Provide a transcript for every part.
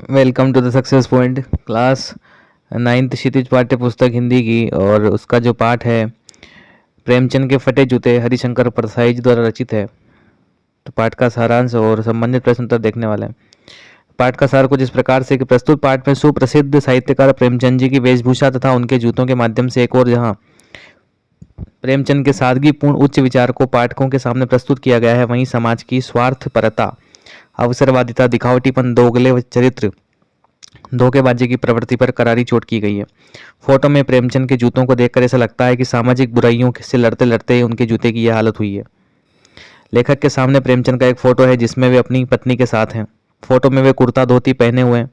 Welcome to the success point class 9th Kshitij पाठ्य पुस्तक हिंदी की। और उसका जो पाठ है प्रेमचंद के फटे जूते हरिशंकर परसाई जी द्वारा रचित है। तो पाठ का सारांश और संबंधित प्रश्न उत्तर देखने वाले हैं। पाठ का सार कुछ इस प्रकार से कि प्रस्तुत पाठ में सुप्रसिद्ध साहित्यकार प्रेमचंद जी की वेशभूषा तथा उनके जूतों के माध्यम से एक और जहां प्रेमचंद के सादगीपूर्ण उच्च विचार को पाठकों के सामने प्रस्तुत किया गया है, वहीं समाज की स्वार्थपरता, अवसरवादिता, दिखावटीपन, दोगले चरित्र, धोखेबाजी की प्रवृत्ति पर करारी चोट की गई है। फोटो में प्रेमचंद के जूतों को देखकर ऐसा लगता है कि सामाजिक बुराइयों से लड़ते लड़ते उनके जूते की यह हालत हुई है। लेखक के सामने प्रेमचंद का एक फोटो है जिसमें वे अपनी पत्नी के साथ हैं। फोटो में वे कुर्ता धोती पहने हुए हैं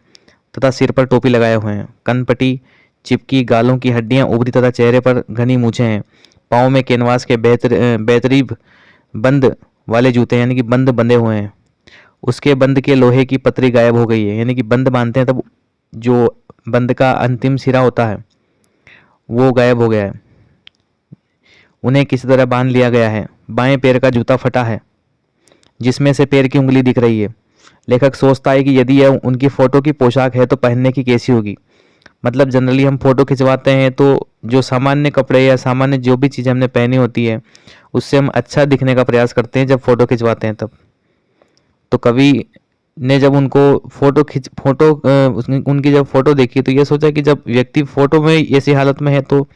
तथा सिर पर टोपी लगाए हुए हैं। कनपटी चिपकी, गालों की हड्डियां उभरी तथा चेहरे पर घनी मूछें हैं। पाँव में कैनवास के बेहतरीब बंद वाले जूते यानी कि बंद बंधे हुए हैं। उसके बंद के लोहे की पतरी गायब हो गई है, यानी कि बंद बांधते हैं तब जो बंद का अंतिम सिरा होता है वो गायब हो गया है, उन्हें किसी तरह बांध लिया गया है। बाएं पैर का जूता फटा है जिसमें से पैर की उंगली दिख रही है। लेखक सोचता है कि यदि यह उनकी फोटो की पोशाक है तो पहनने की कैसी होगी। मतलब जनरली हम फोटो खिंचवाते हैं तो जो सामान्य कपड़े या सामान्य जो भी चीज़ हमने पहनी होती है उससे हम अच्छा दिखने का प्रयास करते हैं जब फोटो खिंचवाते हैं तब। तो कवि ने जब उनको उनकी जब फोटो देखी तो ये सोचा कि जब व्यक्ति फोटो में ऐसी हालत में है तो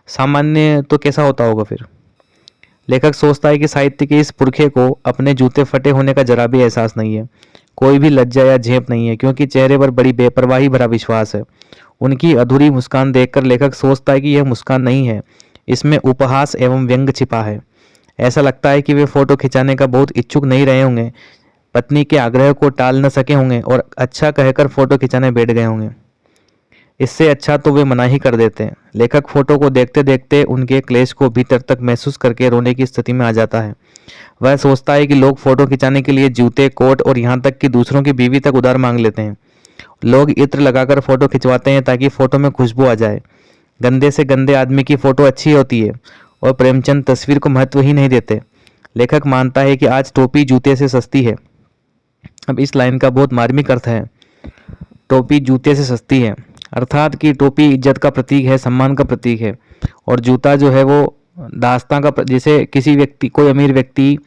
सामान्य तो कैसा होता होगा फिर। लेखक सोचता है कि साहित्य के इस पुरखे को अपने जूते फटे होने का जरा भी एहसास नहीं है, कोई भी लज्जा या झेप नहीं है, क्योंकि चेहरे पर बड़ी बेपरवाही भरा विश्वास है। उनकी अधूरी मुस्कान देखकर लेखक सोचता है कि यह मुस्कान नहीं है, इसमें उपहास एवं व्यंग छिपा है। ऐसा लगता है कि वे फोटो खिंचाने का बहुत इच्छुक नहीं रहे होंगे, पत्नी के आग्रह को टाल न सके होंगे और अच्छा कहकर फोटो खिंचाने बैठ गए होंगे। इससे अच्छा तो वे मना ही कर देते। लेखक फोटो को देखते देखते उनके क्लेश को भीतर तक महसूस करके रोने की स्थिति में आ जाता है। वह सोचता है कि लोग फोटो खिंचाने के लिए जूते, कोट और यहाँ तक कि दूसरों की बीवी तक उधार मांग लेते हैं। लोग इत्र लगाकर फोटो खिंचवाते हैं ताकि फोटो में खुशबू आ जाए। गंदे से गंदे आदमी की फोटो अच्छी होती है और प्रेमचंद तस्वीर को महत्व ही नहीं देते। लेखक मानता है कि आज टोपी जूते से सस्ती है। अब इस लाइन का बहुत मार्मिक अर्थ है, टोपी जूते से सस्ती है, अर्थात कि टोपी इज्जत का प्रतीक है, सम्मान का प्रतीक है, और जूता जो है वो दास्तां का। जैसे किसी व्यक्ति, कोई अमीर व्यक्ति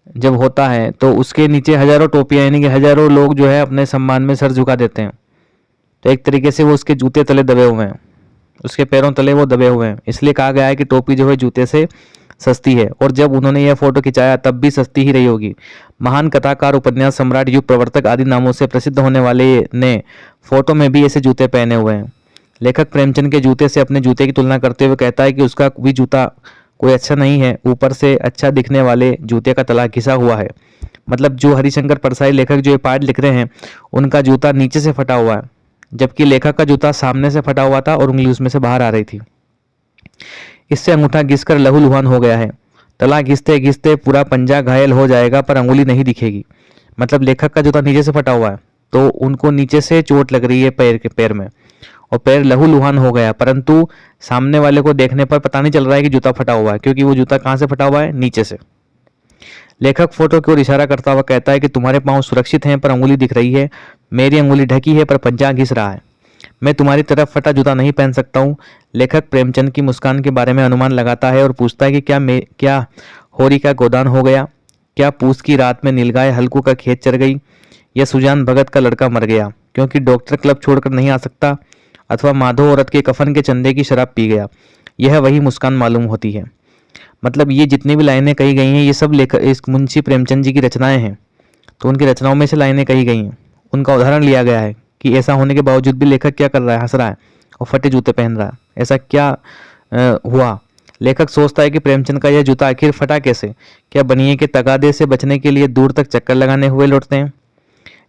जब होता है तो उसके नीचे हजारों टोपियां यानी कि हजारों लोग जो है अपने सम्मान में सर झुका देते हैं। तो एक तरीके से वो उसके जूते तले दबे हुए हैं, उसके पैरों तले वो दबे हुए हैं। इसलिए कहा गया है कि टोपी जो है जूते से सस्ती है, और जब उन्होंने यह फोटो खिंचाया तब भी सस्ती ही रही होगी। महान कथाकार, उपन्यास सम्राट, युग प्रवर्तक आदि नामों से प्रसिद्ध होने वाले ने फोटो में भी ऐसे जूते पहने हुए हैं। लेखक प्रेमचंद के जूते से अपने जूते की तुलना करते हुए कहता है कि उसका भी जूता कोई अच्छा नहीं है, ऊपर से अच्छा दिखने वाले जूते का तला घिसा हुआ है। मतलब जो हरिशंकर परसाई लेखक जो ये पाठ लिख रहे हैं उनका जूता नीचे से फटा हुआ है, जबकि लेखक का जूता सामने से फटा हुआ था और उंगली उसमें से बाहर आ रही थी। इससे अंगूठा घिसकर लहूलुहान हो गया है। तला घिसते घिसते पूरा पंजा घायल हो जाएगा पर अंगुली नहीं दिखेगी। मतलब लेखक का जूता नीचे से फटा हुआ है तो उनको नीचे से चोट लग रही है पैर में, और पैर लहूलुहान हो गया, परंतु सामने वाले को देखने पर पता नहीं चल रहा है कि जूता फटा हुआ है, क्योंकि वो जूता कहाँ से फटा हुआ है, नीचे से। लेखक फोटो की ओर इशारा करता हुआ कहता है कि तुम्हारे पाँव सुरक्षित हैं पर अंगुली दिख रही है, मेरी अंगुली ढकी है पर पंजा घिस रहा है, मैं तुम्हारी तरफ फटा जूता नहीं पहन सकता हूँ। लेखक प्रेमचंद की मुस्कान के बारे में अनुमान लगाता है और पूछता है कि क्या होरी का गोदान हो गया, क्या पूस की रात में नीलगाय हल्कू का खेत चर गई, या सुजान भगत का लड़का मर गया क्योंकि डॉक्टर क्लब छोड़कर नहीं आ सकता, अथवा माधो औरत के कफन के चंदे की शराब पी गया। यह वही मुस्कान मालूम होती है। मतलब ये जितनी भी लाइनें कही गई हैं ये सब लेखक इस मुंशी प्रेमचंद जी की रचनाएं हैं, तो उनकी रचनाओं में से लाइनें कही गई हैं, उनका उदाहरण लिया गया है कि ऐसा होने के बावजूद भी लेखक क्या कर रहा है, हंस रहा है और फटे जूते पहन रहा है। ऐसा क्या हुआ। लेखक सोचता है कि प्रेमचंद का यह जूता आखिर फटा कैसे। क्या बनिए के तगादे से बचने के लिए दूर तक चक्कर लगाने हुए लौटते हैं,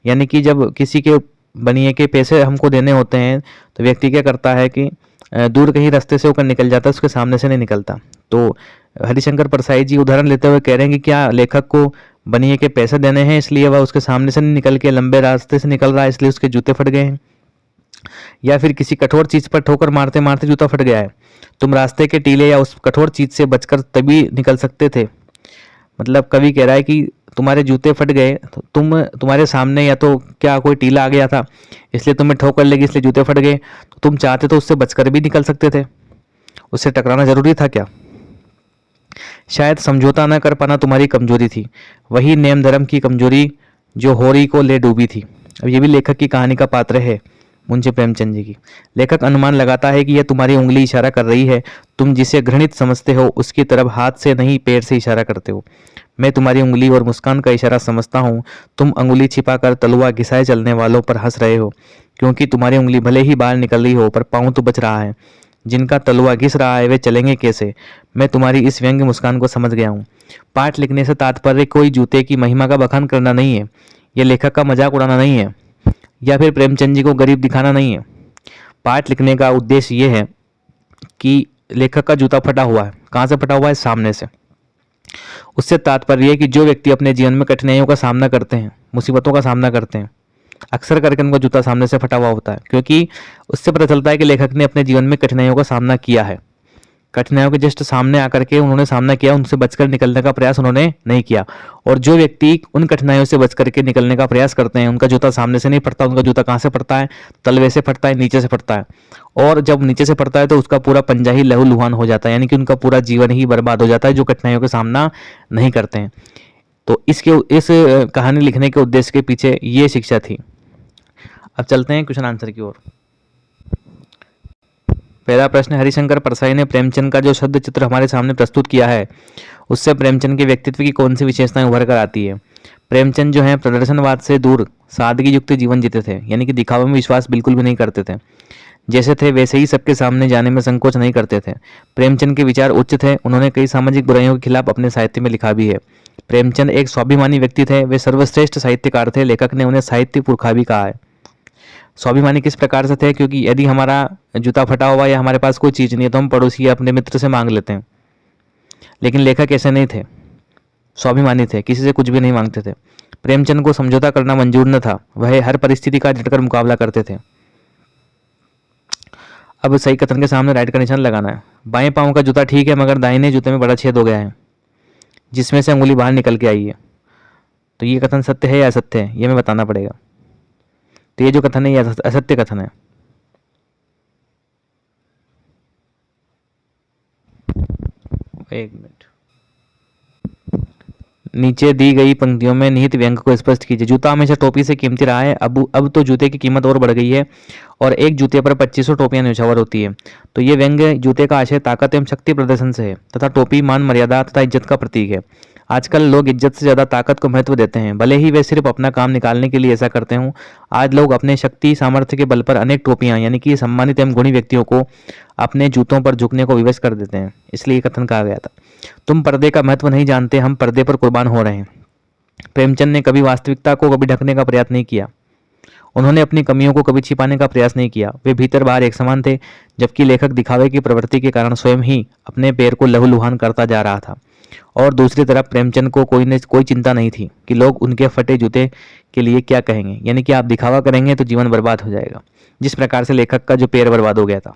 यानी कि जब किसी के बनिए के पैसे हमको देने होते हैं तो व्यक्ति क्या करता है कि दूर कहीं रास्ते से होकर निकल जाता है, उसके सामने से नहीं निकलता। तो हरिशंकर परसाई जी उदाहरण लेते हुए कह रहे हैं कि क्या लेखक को बनिए के पैसे देने हैं इसलिए वह उसके सामने से नहीं निकल के लंबे रास्ते से निकल रहा है, इसलिए उसके जूते फट गए हैं, या फिर किसी कठोर चीज पर ठोकर मारते मारते जूता फट गया है। तुम रास्ते के टीले या उस कठोर चीज से बचकर तभी निकल सकते थे। मतलब कवि कह रहा है कि तुम्हारे जूते फट गए तो तुम्हारे सामने या तो क्या कोई टीला आ गया था इसलिए तुम्हें ठोकर लगी इसलिए जूते फट गए, तो तुम चाहते तो उससे बचकर भी निकल सकते थे। उससे टकराना जरूरी था क्या? शायद समझौता न कर पाना तुम्हारी कमजोरी थी, वही नेम धर्म की कमजोरी जो होरी को ले डूबी थी। अब ये भी लेखक की कहानी का पात्र है, मुंशी प्रेमचंद जी की। लेखक अनुमान लगाता है कि यह तुम्हारी उंगली इशारा कर रही है। तुम जिसे घृणित समझते हो उसकी तरफ हाथ से नहीं पैर से इशारा करते हो। मैं तुम्हारी उंगली और मुस्कान का इशारा समझता हूँ। तुम अंगुली छिपाकर तलवा घिसाए चलने वालों पर हंस रहे हो, क्योंकि तुम्हारी उंगली भले ही बाहर निकल रही हो पर पाँव तो बच रहा है। जिनका तलवा घिस रहा है वे चलेंगे कैसे? मैं तुम्हारी इस व्यंग्य मुस्कान को समझ गया हूँ। पाठ लिखने से तात्पर्य कोई जूते की महिमा का बखान करना नहीं है, यह लेखक का मजाक उड़ाना नहीं है, या फिर प्रेमचंद जी को गरीब दिखाना नहीं है। पाठ लिखने का उद्देश्य यह है कि लेखक का जूता फटा हुआ है। कहाँ से फटा हुआ है? सामने से। उससे तात्पर्य है कि जो व्यक्ति अपने जीवन में कठिनाइयों का सामना करते हैं, मुसीबतों का सामना करते हैं, अक्सर करके उनका जूता सामने से फटा हुआ होता है, क्योंकि उससे पता चलता है कि लेखक ने अपने जीवन में कठिनाइयों का सामना किया है। कठिनाइयों के जस्ट सामने आकर के उन्होंने सामना किया, उनसे बचकर निकलने का प्रयास उन्होंने नहीं किया। और जो व्यक्ति उन कठिनाइयों से बच करके निकलने का प्रयास करते हैं उनका जूता सामने से नहीं फटता, उनका जूता कहाँ से फटता है? तलवे से फटता है, नीचे से फटता है। और जब नीचे से फटता है तो उसका पूरा पंजा ही लहूलुहान हो जाता है, यानी कि उनका पूरा जीवन ही बर्बाद हो जाता है जो कठिनाइयों का सामना नहीं करते हैं। तो इस कहानी लिखने के उद्देश्य के पीछे ये शिक्षा थी। अब चलते हैं क्वेश्चन आंसर की ओर। पहला प्रश्न, हरिशंकर परसाई ने प्रेमचंद का जो शब्द चित्र हमारे सामने प्रस्तुत किया है उससे प्रेमचंद के व्यक्तित्व की कौन सी विशेषताएं उभर कर आती है? प्रेमचंद जो है प्रदर्शनवाद से दूर सादगी युक्त जीवन जीते थे, यानी कि दिखावे में विश्वास बिल्कुल भी नहीं करते थे। जैसे थे वैसे ही सबके सामने जाने में संकोच नहीं करते थे। प्रेमचंद के विचार उच्च थे, उन्होंने कई सामाजिक बुराइयों के खिलाफ अपने साहित्य में लिखा भी है। प्रेमचंद एक स्वाभिमानी व्यक्ति थे, वे सर्वश्रेष्ठ साहित्यकार थे। लेखक ने उन्हें साहित्य पुरखा भी कहा है। स्वाभिमानी किस प्रकार से थे? क्योंकि यदि हमारा जूता फटा हुआ या हमारे पास कोई चीज़ नहीं है तो हम पड़ोसी या अपने मित्र से मांग लेते हैं, लेकिन लेखक ऐसे नहीं थे, स्वाभिमानी थे, किसी से कुछ भी नहीं मांगते थे। प्रेमचंद को समझौता करना मंजूर न था, वह हर परिस्थिति का डटकर मुकाबला करते थे। अब सही कथन के सामने राइट का निशान लगाना है। बाएं पांव का जूता ठीक है मगर दाहिने जूते में बड़ा छेद हो गया है जिसमें से अंगुली बाहर निकल के आई है। तो ये कथन सत्य है या असत्य है, ये हमें बताना पड़ेगा। तो ये जो कथन है ये असत्य कथन है। एक मिनट, नीचे दी गई पंक्तियों में निहित व्यंग को स्पष्ट कीजिए। जूता हमेशा टोपी से कीमती रहा है, अब तो जूते की कीमत और बढ़ गई है और एक जूते पर 2500 टोपियां न्यौछावर होती है। तो ये व्यंग जूते का आशय ताकत एवं शक्ति प्रदर्शन से है तथा टोपी मान मर्यादा तथा इज्जत का प्रतीक है। आजकल लोग इज्जत से ज़्यादा ताकत को महत्व देते हैं, भले ही वे सिर्फ अपना काम निकालने के लिए ऐसा करते हों। आज लोग अपने शक्ति सामर्थ्य के बल पर अनेक टोपियां यानी कि सम्मानित एवं गुणी व्यक्तियों को अपने जूतों पर झुकने को विवश कर देते हैं। इसलिए कथन कहा गया था। तुम पर्दे का महत्व नहीं जानते, हम पर्दे पर कुर्बान हो रहे हैं। प्रेमचंद ने कभी वास्तविकता को कभी ढकने का प्रयास नहीं किया, उन्होंने अपनी कमियों को कभी छिपाने का प्रयास नहीं किया। वे भीतर बाहर एक समान थे, जबकि लेखक दिखावे की प्रवृत्ति के कारण स्वयं ही अपने पैर को लहूलुहान करता जा रहा था। और दूसरी तरफ प्रेमचंद को कोई चिंता नहीं थी कि लोग उनके फटे जूते के लिए क्या कहेंगे, यानी कि आप दिखावा करेंगे तो जीवन बर्बाद हो जाएगा, जिस प्रकार से लेखक का जो पैर बर्बाद हो गया था,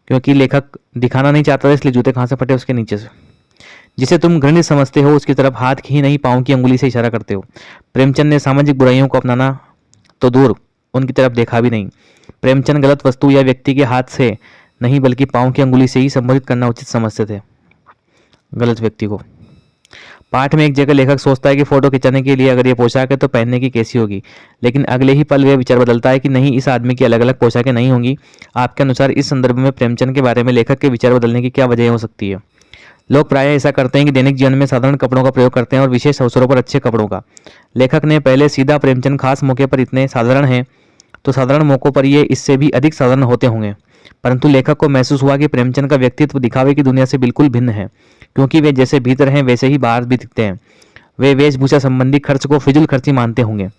क्योंकि लेखक दिखाना नहीं चाहता था, इसलिए जूते कहाँ से फटे? उसके नीचे से। जिसे तुम घृणित समझते हो उसकी तरफ हाथ की ही नहीं पाँव की अंगुली से इशारा करते हो। प्रेमचंद ने सामाजिक बुराइयों को अपनाना तो दूर उनकी तरफ देखा भी नहीं। प्रेमचंद गलत वस्तु या व्यक्ति के हाथ से नहीं बल्कि पाँव की अंगुली से ही संबोधित करना उचित समझते थे गलत व्यक्ति को। पाठ में एक जगह लेखक सोचता है कि फोटो खिंचाने के लिए अगर ये पोशाक है तो पहनने की कैसी होगी, लेकिन अगले ही पल वह विचार बदलता है कि नहीं, इस आदमी की अलग अलग पोशाकें नहीं होंगी। आपके अनुसार इस संदर्भ में प्रेमचंद के बारे में लेखक के विचार बदलने की क्या वजह हो सकती है? लोग प्रायः ऐसा करते हैं कि दैनिक जीवन में साधारण कपड़ों का प्रयोग करते हैं और विशेष अवसरों पर अच्छे कपड़ों का। लेखक ने पहले सीधा प्रेमचंद खास मौके पर इतने साधारण हैं तो साधारण मौकों पर ये इससे भी अधिक साधारण होते होंगे, परंतु लेखक को महसूस हुआ कि प्रेमचंद का व्यक्तित्व दिखावे की दुनिया से बिल्कुल भिन्न है, क्योंकि वे जैसे भीतर हैं वैसे ही बाहर भी दिखते हैं। वे वेशभूषा संबंधी खर्च को फिजूल खर्ची मानते होंगे।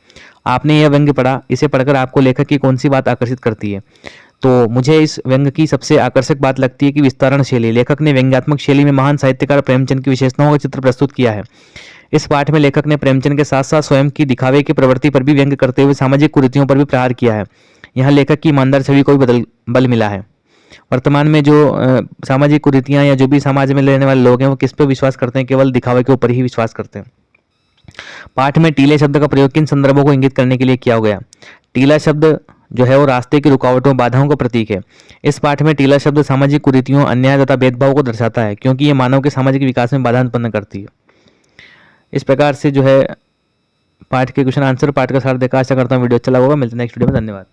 आपने यह व्यंग्य पढ़ा, इसे पढ़कर आपको लेखक की कौन सी बात आकर्षित करती है? तो मुझे इस व्यंग्य की सबसे आकर्षक बात लगती है कि विस्तारण शैली। लेखक ने व्यंग्यात्मक शैली में महान साहित्यकार प्रेमचंद की विशेषताओं का चित्र प्रस्तुत किया है। इस पाठ में लेखक ने प्रेमचंद के साथ साथ स्वयं की दिखावे की प्रवृत्ति पर भी व्यंग्य करते हुए सामाजिक कुरीतियों पर भी प्रहार किया है। यहाँ लेखक की ईमानदार छवि को भी बल मिला है। वर्तमान में जो सामाजिक कुरीतियां या जो भी समाज में रहने वाले लोग हैं वो किस पे विश्वास करते हैं? केवल दिखावे के ऊपर ही विश्वास करते हैं। पाठ में टीले शब्द का प्रयोग किन संदर्भों को इंगित करने के लिए किया गया? टीला शब्द जो है वो रास्ते की रुकावटों बाधाओं का प्रतीक है। इस पाठ में टीला शब्द सामाजिक कुरीतियों, अन्याय तथा भेदभाव को दर्शाता है, क्योंकि ये मानव के सामाजिक विकास में बाधा उत्पन्न करती है। इस प्रकार से जो है पाठ के क्वेश्चन आंसर, पाठ का सार देखा। आशा करता हूँ वीडियो अच्छा लगा होगा। मिलते हैं नेक्स्ट वीडियो में। धन्यवाद।